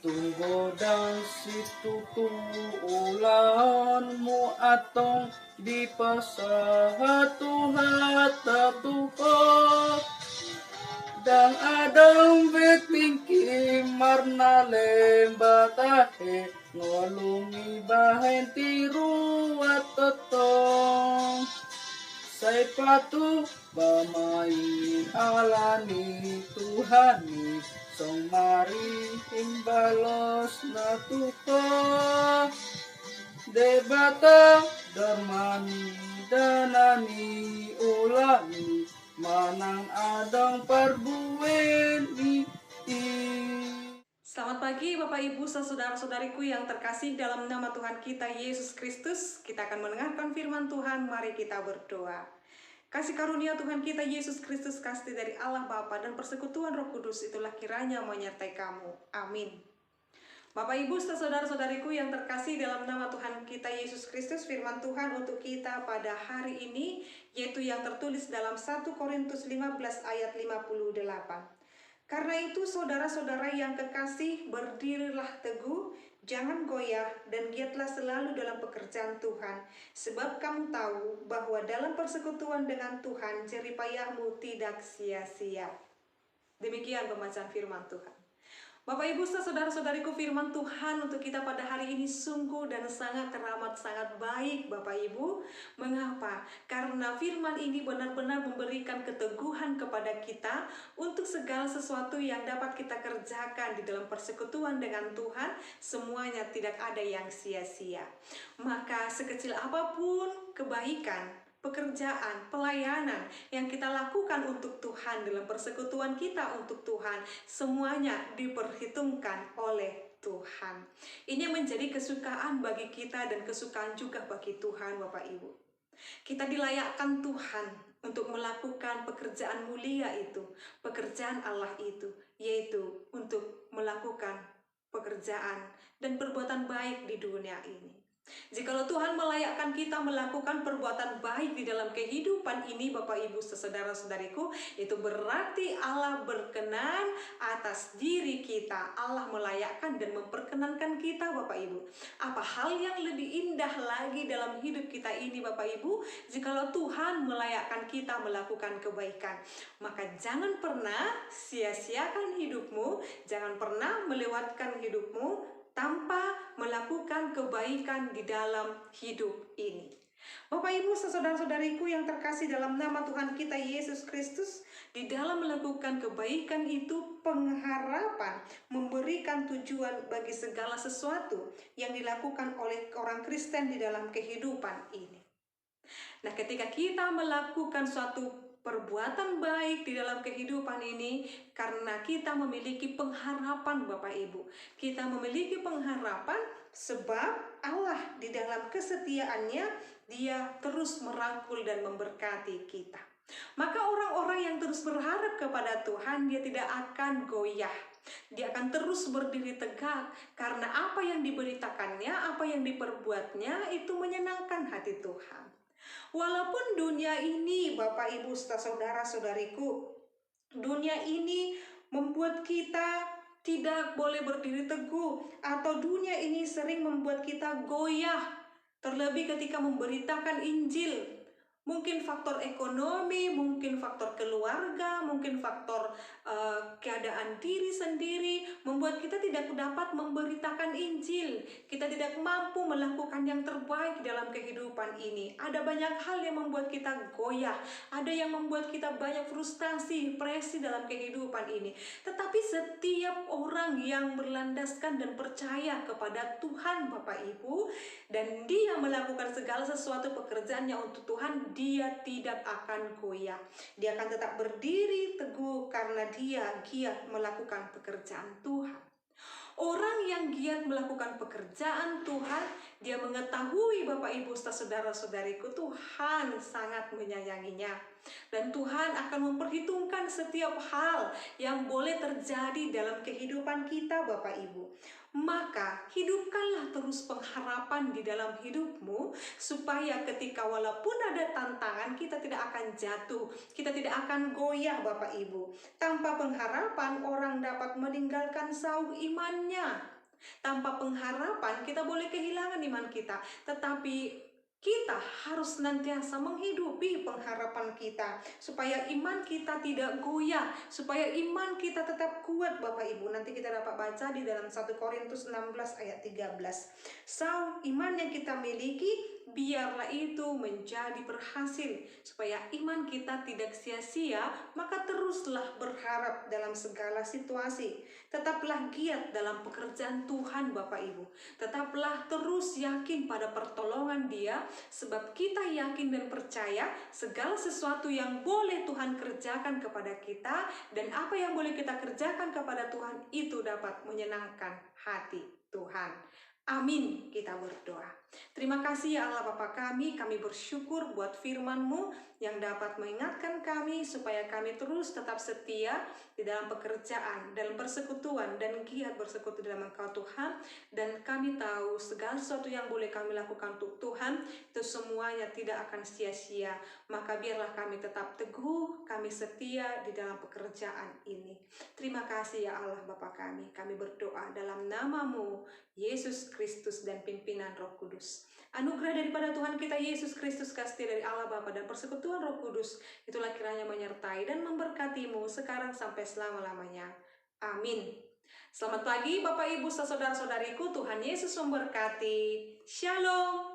Tunggu dan situ ulanmu atong di pasahat-tuhat tatuko dan adang betingki marna lembatahe ngolungi bahen tiru atotong say patu bamain alani Tuhani song mari imbalos na tuko debata darmani danani ulani manang adang parbuen Selamat pagi Bapak Ibu saudara-saudariku yang terkasih dalam nama Tuhan kita Yesus Kristus. Kita akan mendengarkan firman Tuhan, mari kita berdoa. Kasih karunia Tuhan kita Yesus Kristus, kasih dari Allah Bapa dan persekutuan Roh Kudus itulah kiranya menyertai kamu. Amin. Bapak Ibu saudara-saudariku yang terkasih dalam nama Tuhan kita Yesus Kristus, firman Tuhan untuk kita pada hari ini yaitu yang tertulis dalam 1 Korintus 15 ayat 58. Karena itu saudara-saudara yang kekasih, berdirilah teguh, jangan goyah, dan giatlah selalu dalam pekerjaan Tuhan. Sebab kamu tahu bahwa dalam persekutuan dengan Tuhan, jerih payahmu tidak sia-sia. Demikian pembacaan firman Tuhan. Bapak Ibu saudara-saudariku, firman Tuhan untuk kita pada hari ini sungguh dan sangat teramat sangat baik Bapak Ibu. Mengapa? Karena firman ini benar-benar memberikan keteguhan kepada kita untuk segala sesuatu yang dapat kita kerjakan di dalam persekutuan dengan Tuhan, semuanya tidak ada yang sia-sia. Maka sekecil apapun kebaikan, pekerjaan, pelayanan yang kita lakukan untuk Tuhan dalam persekutuan kita untuk Tuhan, semuanya diperhitungkan oleh Tuhan. Ini menjadi kesukaan bagi kita dan kesukaan juga bagi Tuhan Bapak Ibu. Kita dilayakkan Tuhan untuk melakukan pekerjaan mulia itu, pekerjaan Allah itu, yaitu untuk melakukan pekerjaan dan perbuatan baik di dunia ini. Jikalau Tuhan melayakkan kita melakukan perbuatan baik di dalam kehidupan ini Bapak Ibu saudara-saudariku, itu berarti Allah berkenan atas diri kita. Allah melayakkan dan memperkenankan kita Bapak Ibu. Apa hal yang lebih indah lagi dalam hidup kita ini Bapak Ibu, jikalau Tuhan melayakkan kita melakukan kebaikan. Maka jangan pernah sia-siakan hidupmu, jangan pernah melewatkan hidupmu tanpa melakukan kebaikan di dalam hidup ini. Bapak Ibu saudara-saudariku yang terkasih dalam nama Tuhan kita Yesus Kristus, di dalam melakukan kebaikan itu pengharapan memberikan tujuan bagi segala sesuatu yang dilakukan oleh orang Kristen di dalam kehidupan ini. Nah, ketika kita melakukan suatu perbuatan baik di dalam kehidupan ini, karena kita memiliki pengharapan Bapak Ibu. Kita memiliki pengharapan sebab Allah di dalam kesetiaannya, Dia terus merangkul dan memberkati kita. Maka orang-orang yang terus berharap kepada Tuhan, dia tidak akan goyah. Dia akan terus berdiri tegak karena apa yang diberitakannya, apa yang diperbuatnya itu menyenangkan hati Tuhan. Walaupun dunia ini, Bapak Ibu saudara-saudariku, dunia ini membuat kita tidak boleh berdiri teguh, atau dunia ini sering membuat kita goyah, terlebih ketika memberitakan Injil. Mungkin faktor ekonomi, mungkin faktor keluarga, mungkin faktor keadaan diri sendiri membuat kita tidak dapat memberitakan Injil. Kita tidak mampu melakukan yang terbaik dalam kehidupan ini. Ada banyak hal yang membuat kita goyah, ada yang membuat kita banyak frustasi, presi dalam kehidupan ini. Tetapi setiap orang yang berlandaskan dan percaya kepada Tuhan Bapak Ibu, dan dia melakukan segala sesuatu pekerjaannya untuk Tuhan, dia tidak akan goyah. Dia akan tetap berdiri teguh karena dia giat melakukan pekerjaan Tuhan. Orang yang giat melakukan pekerjaan Tuhan, dia mengetahui Bapak Ibu saudara-saudariku, Tuhan sangat menyayanginya. Dan Tuhan akan memperhitungkan setiap hal yang boleh terjadi dalam kehidupan kita, Bapak Ibu. Maka hidupkanlah terus pengharapan di dalam hidupmu, supaya ketika walaupun ada tantangan, kita tidak akan jatuh, kita tidak akan goyah, Bapak Ibu. Tanpa pengharapan orang dapat meninggalkan sauh imannya. Tanpa pengharapan kita boleh kehilangan iman kita, tetapi kita harus senantiasa menghidupi pengharapan kita supaya iman kita tidak goyah, supaya iman kita tetap kuat, Bapak Ibu. Nanti kita dapat baca di dalam 1 Korintus 16 ayat 13. Sauh iman yang kita miliki, biarlah itu menjadi berhasil, supaya iman kita tidak sia-sia. Maka teruslah berharap dalam segala situasi. Tetaplah giat dalam pekerjaan Tuhan, Bapak Ibu. Tetaplah terus yakin pada pertolongan Dia, sebab kita yakin dan percaya segala sesuatu yang boleh Tuhan kerjakan kepada kita dan apa yang boleh kita kerjakan kepada Tuhan itu dapat menyenangkan hati Tuhan. Amin, kita berdoa. Terima kasih ya Allah Bapa kami bersyukur buat firman-Mu yang dapat mengingatkan kami supaya kami terus tetap setia di dalam pekerjaan, dalam persekutuan, dan giat bersekutu dalam Engkau Tuhan. Dan kami tahu segala sesuatu yang boleh kami lakukan untuk Tuhan, itu semuanya tidak akan sia-sia. Maka biarlah kami tetap teguh, kami setia di dalam pekerjaan ini. Terima kasih ya Allah Bapa kami berdoa dalam nama-Mu, Yesus Kristus, dan pimpinan Roh Kudus. Anugerah daripada Tuhan kita Yesus Kristus, kasih dari Allah Bapa, dan persekutuan Roh Kudus, itulah kiranya menyertai dan memberkatimu sekarang sampai selama-lamanya. Amin. Selamat pagi Bapak Ibu saudara-saudariku, Tuhan Yesus memberkati. Shalom.